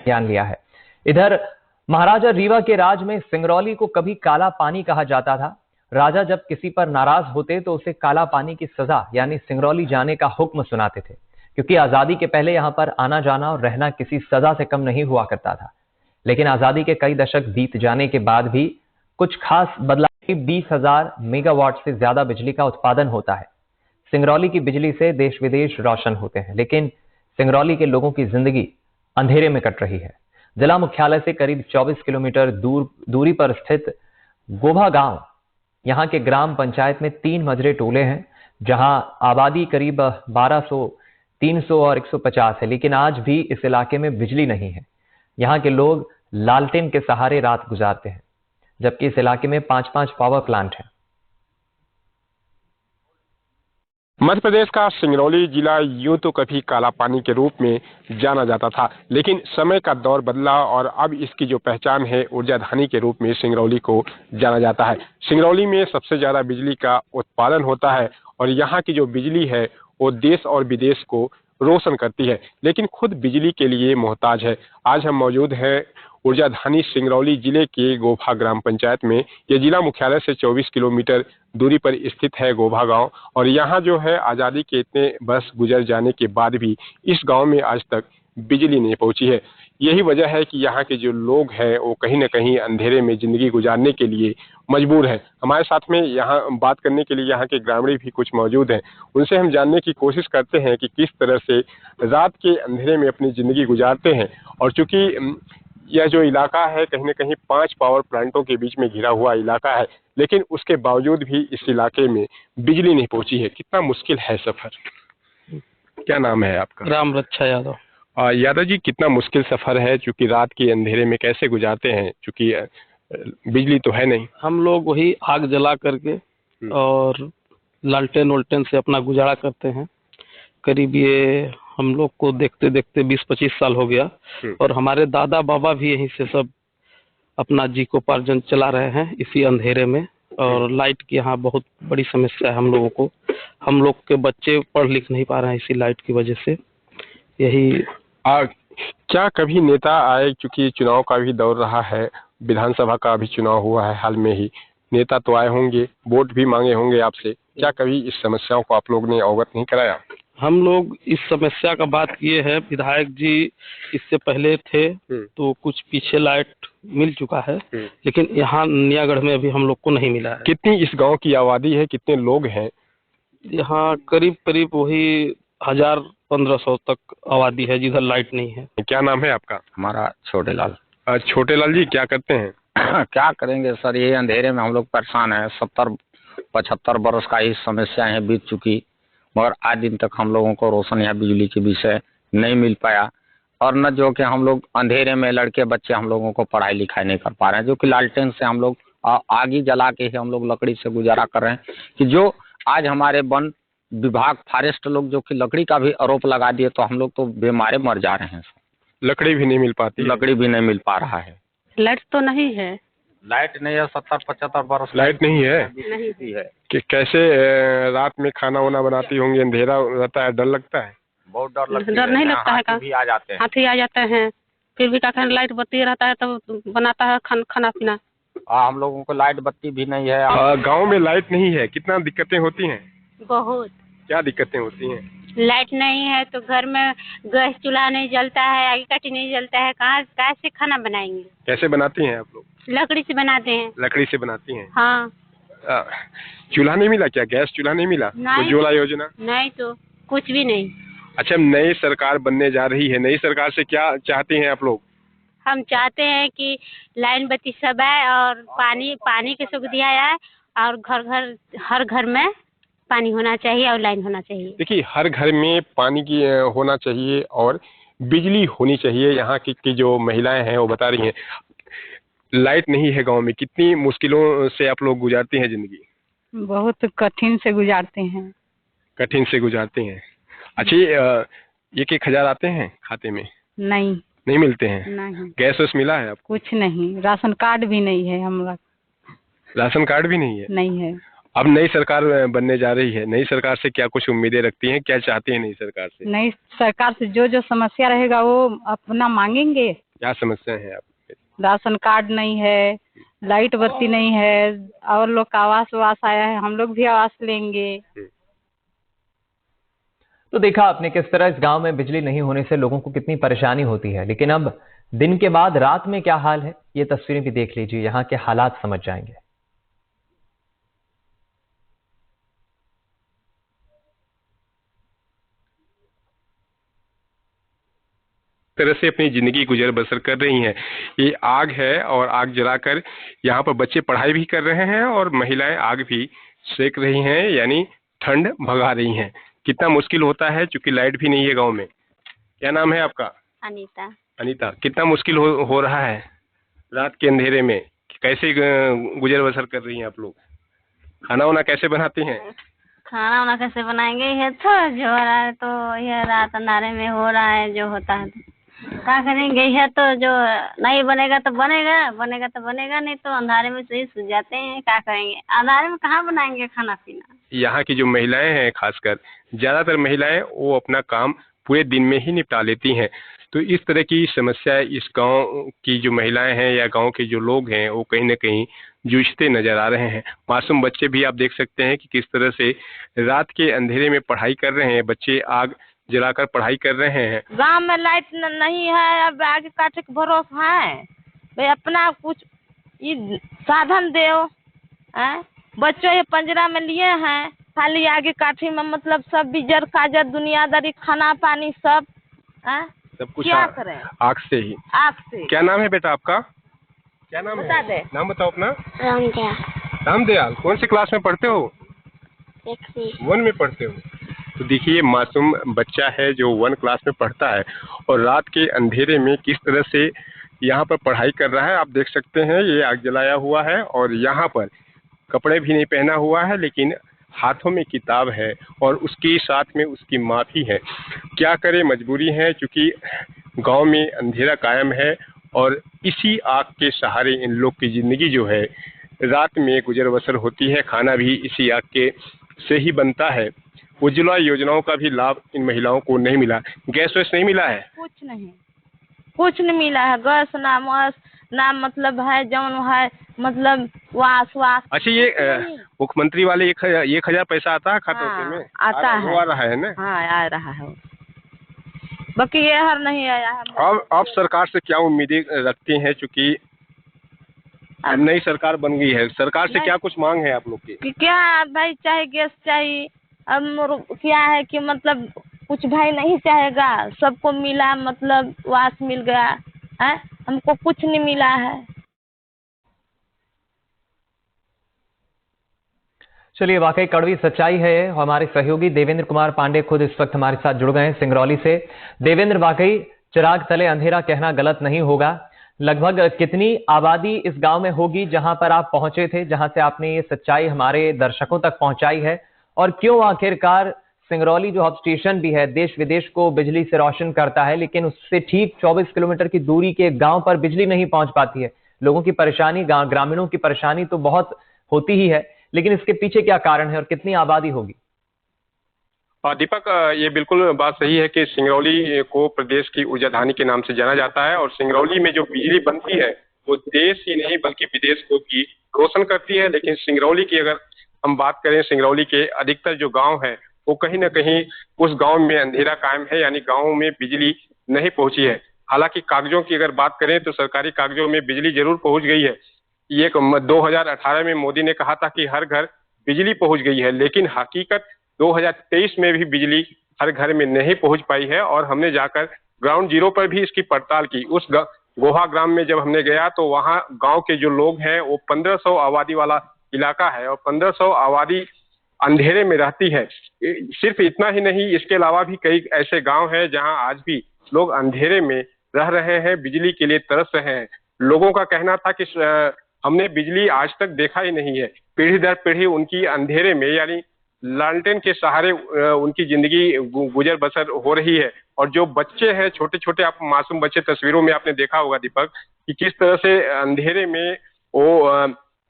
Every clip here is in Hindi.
ज्ञान लिया है। इधर महाराजा रीवा के राज में सिंगरौली को कभी काला पानी कहा जाता था। राजा जब किसी पर नाराज होते तो उसे काला पानी की सजा यानी सिंगरौली जाने का हुक्म सुनाते थे, क्योंकि आजादी के पहले यहां पर आना जाना और रहना किसी सजा से कम नहीं हुआ करता था। लेकिन आजादी के कई दशक बीत जाने के बाद भी कुछ खास बदलाव। 20,000 मेगावाट से ज्यादा बिजली का उत्पादन होता है। सिंगरौली की बिजली से देश विदेश रोशन होते हैं, लेकिन सिंगरौली के लोगों की जिंदगी अंधेरे में कट रही है। जिला मुख्यालय से करीब 24 किलोमीटर दूरी पर स्थित गोभा गांव, यहां के ग्राम पंचायत में 3 मजरे टोले हैं, जहां आबादी करीब 1200, 300 और 150 है। लेकिन आज भी इस इलाके में बिजली नहीं है। यहाँ के लोग लालटेन के सहारे रात गुजारते हैं, जबकि इस इलाके में 5-5 पावर प्लांट हैं। मध्य प्रदेश का सिंगरौली जिला यूं तो कभी काला पानी के रूप में जाना जाता था, लेकिन समय का दौर बदला और अब इसकी जो पहचान है ऊर्जा धानी के रूप में सिंगरौली को जाना जाता है। सिंगरौली में सबसे ज्यादा बिजली का उत्पादन होता है और यहाँ की जो बिजली है वो देश और विदेश को रोशन करती है, लेकिन खुद बिजली के लिए मोहताज है। आज हम मौजूद हैं ऊर्जा धानी सिंगरौली जिले के गोभा ग्राम पंचायत में। यह जिला मुख्यालय से 24 किलोमीटर दूरी पर स्थित है गोभा गांव, और यहाँ जो है आज़ादी के इतने वर्ष गुजर जाने के बाद भी इस गांव में आज तक बिजली नहीं पहुंची है। यही वजह है कि यहाँ के जो लोग हैं वो कहीं न कहीं अंधेरे में जिंदगी गुजारने के लिए मजबूर है। हमारे साथ में यहाँ बात करने के लिए यहाँ के ग्रामीण भी कुछ मौजूद हैं। उनसे हम जानने की कोशिश करते हैं कि किस तरह से रात के अंधेरे में अपनी जिंदगी गुजारते हैं। और चूंकि यह जो इलाका है कहीं न कहीं 5 पावर प्लांटों के बीच में घिरा हुआ इलाका है, लेकिन उसके बावजूद भी इस इलाके में बिजली नहीं पहुंची है। कितना मुश्किल है सफर। क्या नाम है आपका? राम रक्षा यादव। यादव जी, कितना मुश्किल सफर है, चूंकि रात के अंधेरे में कैसे गुजारते हैं, चूंकि बिजली तो है नहीं। हम लोग वही आग जला करके और लालटेन वोल्टेन से अपना गुजारा करते हैं। करीब ये हम लोग को देखते देखते 20-25 साल हो गया, और हमारे दादा बाबा भी यहीं से सब अपना जीविकोपार्जन चला रहे हैं इसी अंधेरे में। और लाइट की यहाँ बहुत बड़ी समस्या है हम लोगों को। हम लोग के बच्चे पढ़ लिख नहीं पा रहे हैं इसी लाइट की वजह से। यही क्या कभी नेता आए, क्योंकि चुनाव का भी दौर रहा है, विधानसभा का भी चुनाव हुआ है हाल में ही, नेता तो आए होंगे, वोट भी मांगे होंगे आपसे, क्या कभी इस समस्याओं को आप लोग ने अवगत नहीं कराया? हम लोग इस समस्या का बात किए हैं। विधायक जी इससे पहले थे तो कुछ पीछे लाइट मिल चुका है, लेकिन यहाँ नियागढ़ में अभी हम लोग को नहीं मिला है। कितनी इस गांव की आबादी है, कितने लोग हैं? यहाँ करीब करीब वही 1000-1500 तक आबादी है जिधर लाइट नहीं है। क्या नाम है आपका? हमारा छोटे लाल। छोटे लाल जी, क्या करते हैं? क्या करेंगे सर, ये अंधेरे में हम लोग परेशान हैं। 70-75 बरस का ही समस्या है बीत चुकी, मगर आज दिन तक हम लोगों को रोशन या बिजली के विषय नहीं मिल पाया। और न जो कि हम लोग अंधेरे में लड़के बच्चे हम लोगों को पढ़ाई लिखाई नहीं कर पा रहे हैं, जो कि लालटेन से हम लोग आग ही जला के ही हम लोग लकड़ी से गुजारा कर रहे हैं। कि जो आज हमारे वन विभाग फॉरेस्ट लोग जो कि लकड़ी का भी आरोप लगा दिए, तो हम लोग तो बीमारे मर जा रहे हैं। लकड़ी भी नहीं मिल पाती? लकड़ी भी नहीं मिल पा रहा है। लाइट तो नहीं है। लाइट नहीं है, 70-75 बरस लाइट नहीं है। नहीं है। कि कैसे रात में खाना वाना बनाती होंगी, अंधेरा रहता है, डर लगता है? बहुत डर लगता है। डर नहीं लगता है? हाथी आ जाते हैं। हाथी आ जाते हैं, फिर भी क्या लाइट बत्ती रहता है तो बनाता है खाना पीना। हम लोगों को लाइट बत्ती भी नहीं है। गांव में लाइट नहीं है, कितना दिक्कतें होती हैं? बहुत। क्या दिक्कतें होती हैं? लाइट नहीं है तो घर में गैस चूल्हा नहीं जलता है, आगे कटी नहीं जलता है, कहाँ कैसे खाना बनाएंगे? कैसे बनाती हैं आप लोग? लकड़ी से बनाते हैं। लकड़ी से बनाती हैं? हाँ। चूल्हा नहीं मिला क्या? गैस चूल्हा नहीं मिला? उज्ज्वला योजना? नहीं, तो कुछ भी नहीं। अच्छा, नई सरकार बनने जा रही है, नई सरकार से क्या चाहते हैं आप लोग? हम चाहते हैं कि लाइन बत्ती सब है और पानी की सुविधा है, और हर घर में पानी होना चाहिए और लाइन होना चाहिए। देखिए, हर घर में पानी की होना चाहिए और बिजली होनी चाहिए। यहाँ की जो महिलाएं हैं वो बता रही हैं लाइट नहीं है गांव में। कितनी मुश्किलों से आप लोग गुजारती हैं जिंदगी? बहुत कठिन से गुजारते हैं। कठिन से गुजारते हैं। अच्छा, 1,000 आते हैं खाते में? नहीं मिलते हैं? नहीं। गैस वैस मिला है आपको? कुछ नहीं, राशन कार्ड भी नहीं है हमारा। राशन कार्ड भी नहीं है? नहीं है। अब नई सरकार बनने जा रही है, नई सरकार से क्या कुछ उम्मीदें रखती हैं, क्या चाहती हैं नई सरकार से? नई सरकार से जो समस्या रहेगा वो अपना मांगेंगे। क्या समस्या है आप? राशन कार्ड नहीं है, लाइट बत्ती नहीं है, और लोग का आवास वास आया है, हम लोग भी आवास लेंगे। तो देखा आपने किस तरह इस गांव में बिजली नहीं होने से लोगों को कितनी परेशानी होती है, लेकिन अब दिन के बाद रात में क्या हाल है ये तस्वीरें भी देख लीजिए, यहाँ के हालात समझ जाएंगे। तरह से अपनी जिंदगी गुजर बसर कर रही हैं। ये आग है और आग जलाकर यहाँ पर बच्चे पढ़ाई भी कर रहे हैं और महिलाएं आग भी सेक रही हैं, यानी ठंड भगा रही हैं। कितना मुश्किल होता है, क्योंकि लाइट भी नहीं है गांव में। क्या नाम है आपका? अनीता। अनीता, कितना मुश्किल हो रहा है रात के अंधेरे में? कैसे गुजर बसर कर रही हैं आप लोग? खाना वाना कैसे बनाती हैं? खाना वाना कैसे बनाएंगे, ये तो जो हो रहा है, तो यह रात अंधारे में हो रहा है जो होता है, क्या करेंगे। यह तो जो नहीं बनेगा तो बनेगा, बनेगा तो बनेगा, नहीं तो अंधारे में से ही सूझ जाते हैं। क्या करेंगे, अंधारे में कहाँ बनाएंगे खाना पीना। यहाँ की जो महिलाएं हैं, खासकर ज्यादातर महिलाएं, वो अपना काम पूरे दिन में ही निपटा लेती हैं। तो इस तरह की समस्या इस गांव की जो महिलाएं हैं या गांव के जो लोग हैं, वो कहीं न कहीं जूझते नजर आ रहे हैं। मासूम बच्चे भी आप देख सकते हैं कि किस तरह से रात के अंधेरे में पढ़ाई कर रहे हैं। बच्चे आग जलाकर पढ़ाई कर रहे हैं। गांव में लाइट नहीं है, अब आगे काटे के भरोसा है भाई, अपना कुछ ये साधन दो। बच्चों ये पंजरा में लिए हैं, खाली आगे काठी में मतलब सब बिजर काजर दुनियादारी खाना पानी सब सब कुछ क्या करें, आग से ही। आग से। क्या नाम है बेटा आपका? क्या नाम बता है? दे। नाम बताओ अपना। रामदया। रामदयाल, कौन सी क्लास में पढ़ते हो? 1 में पढ़ते हो। तो देखिए, मासूम बच्चा है जो 1 क्लास में पढ़ता है और रात के अंधेरे में किस तरह से यहाँ पर पढ़ाई कर रहा है। आप देख सकते हैं, ये आग जलाया हुआ है और यहाँ पर कपड़े भी नहीं पहना हुआ है, लेकिन हाथों में किताब है और उसके साथ में उसकी माँ भी है। क्या करे, मजबूरी है, क्योंकि गांव में अंधेरा कायम है और इसी आग के सहारे इन लोग की जिंदगी जो है रात में गुजर बसर होती है। खाना भी इसी आग के से ही बनता है। उज्ज्वला योजनाओं का भी लाभ इन महिलाओं को नहीं मिला। गैस वैस नहीं मिला है? कुछ नहीं मिला है। गैस नाम मतलब है जौन है, मतलब वास। अच्छा, ये मुख्यमंत्री वाले 1,000 पैसा आता है खाते में? आता है, वो आ रहा है ना? हाँ आ रहा है, बाकी ये हर नहीं आया है। अब आप सरकार से क्या उम्मीदें रखती हैं, चूंकि नई सरकार बन गई है? सरकार से क्या कुछ मांग है आप लोग की? कि क्या भाई, चाहे गैस चाहिए, अब क्या है कि मतलब कुछ भाई नहीं चाहेगा, सबको मिला, मतलब वास मिल गया है, हमको कुछ नहीं मिला है। चलिए, वाकई कड़वी सच्चाई है। हमारे सहयोगी देवेंद्र कुमार पांडे खुद इस वक्त हमारे साथ जुड़ गए हैं सिंगरौली से। देवेंद्र, वाकई चिराग तले अंधेरा कहना गलत नहीं होगा। लगभग कितनी आबादी इस गांव में होगी जहां पर आप पहुंचे थे, जहां से आपने ये सच्चाई हमारे दर्शकों तक पहुंचाई है, और क्यों आखिरकार सिंगरौली जो हब स्टेशन भी है, देश विदेश को बिजली से रोशन करता है, लेकिन उससे ठीक 24 किलोमीटर की दूरी के गांव पर बिजली नहीं पहुंच पाती है? लोगों की परेशानी, ग्रामीणों की परेशानी तो बहुत होती ही है, लेकिन इसके पीछे क्या कारण है और कितनी आबादी होगी? दीपक, ये बिल्कुल बात सही है कि सिंगरौली को प्रदेश की ऊर्जाधानी के नाम से जाना जाता है और सिंगरौली में जो बिजली बनती है वो देश ही नहीं बल्कि विदेश को भी रोशन करती है। लेकिन सिंगरौली की अगर हम बात करें, सिंगरौली के अधिकतर जो गांव है वो कहीं ना कहीं उस गांव में अंधेरा कायम है, यानी गांव में बिजली नहीं पहुंची है। हालांकि कागजों की अगर बात करें तो सरकारी कागजों में बिजली जरूर पहुंच गई है। ये 2018 में मोदी ने कहा था कि हर घर बिजली पहुंच गई है, लेकिन हकीकत 2023 में भी बिजली हर घर में नहीं पहुंच पाई है। और हमने जाकर ग्राउंड जीरो पर भी इसकी पड़ताल की। उस गोहा ग्राम में जब हमने गया तो वहां गांव के जो लोग हैं वो 1500 आबादी वाला इलाका है और 1500 आबादी अंधेरे में रहती है। सिर्फ इतना ही नहीं, इसके अलावा भी कई ऐसे गांव हैं जहां आज भी लोग अंधेरे में रह रहे हैं, बिजली के लिए तरस रहे हैं। लोगों का कहना था कि हमने बिजली आज तक देखा ही नहीं है। पीढ़ी दर पीढ़ी उनकी अंधेरे में, यानी लालटेन के सहारे उनकी जिंदगी गुजर बसर हो रही है। और जो बच्चे हैं, छोटे छोटे, आप मासूम बच्चे, तस्वीरों में आपने देखा होगा दीपक, कि किस तरह से अंधेरे में वो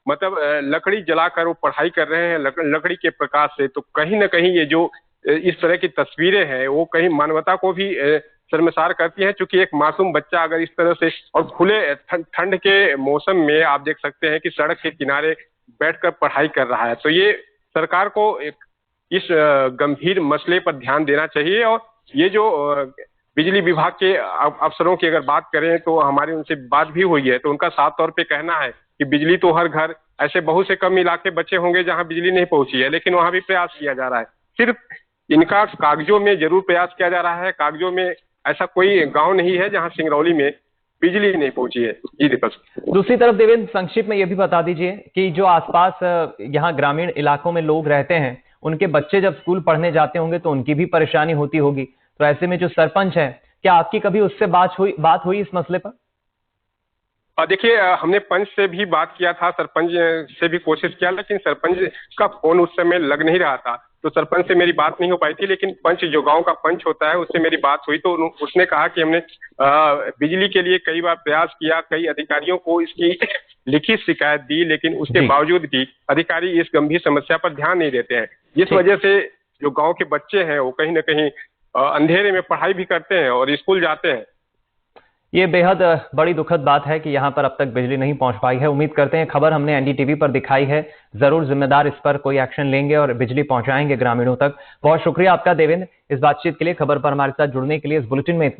मतलब लकड़ी जलाकर वो पढ़ाई कर रहे हैं लकड़ी के प्रकाश से। तो कहीं ना कहीं ये जो इस तरह की तस्वीरें हैं वो कहीं मानवता को भी शर्मसार करती हैं। चूंकि एक मासूम बच्चा अगर इस तरह से और खुले ठंड के मौसम में आप देख सकते हैं कि सड़क के किनारे बैठकर पढ़ाई कर रहा है, तो ये सरकार को इस गंभीर मसले पर ध्यान देना चाहिए। और ये जो बिजली विभाग के अफसरों की अगर बात करें तो हमारी उनसे बात भी हुई है, तो उनका साफ तौर पे कहना है कि बिजली तो हर घर, ऐसे बहुत से कम इलाके बचे होंगे जहां बिजली नहीं पहुंची है, लेकिन वहां भी प्रयास किया जा रहा है। सिर्फ इनका कागजों में जरूर प्रयास किया जा रहा है, कागजों में ऐसा कोई गांव नहीं है जहां सिंगरौली में बिजली नहीं पहुंची है। जी दीपक। दूसरी तरफ देवेंद्र, संक्षिप्त में ये भी बता दीजिए कि जो आसपास यहाँ ग्रामीण इलाकों में लोग रहते हैं, उनके बच्चे जब स्कूल पढ़ने जाते होंगे तो उनकी भी परेशानी होती होगी, तो ऐसे में जो सरपंच है, क्या आपकी कभी उससे बात हुई इस मसले पर? देखिए, हमने पंच से भी बात किया था, सरपंच से भी कोशिश किया, लेकिन सरपंच का फोन उस समय लग नहीं रहा था, तो सरपंच से मेरी बात नहीं हो पाई थी। लेकिन पंच, जो गांव का पंच होता है, उससे मेरी बात हुई, तो उसने कहा कि हमने बिजली के लिए कई बार प्रयास किया, कई अधिकारियों को इसकी लिखित शिकायत दी, लेकिन उसके बावजूद भी अधिकारी इस गंभीर समस्या पर ध्यान नहीं देते हैं। जिस वजह से जो गाँव के बच्चे हैं वो कहीं ना कहीं अंधेरे में पढ़ाई भी करते हैं और स्कूल जाते हैं। ये बेहद बड़ी दुखद बात है कि यहाँ पर अब तक बिजली नहीं पहुंच पाई है। उम्मीद करते हैं, खबर हमने एनडीटीवी पर दिखाई है, जरूर जिम्मेदार इस पर कोई एक्शन लेंगे और बिजली पहुंचाएंगे ग्रामीणों तक। बहुत शुक्रिया आपका देवेंद्र, इस बातचीत के लिए, खबर पर हमारे साथ जुड़ने के लिए। इस बुलेटिन में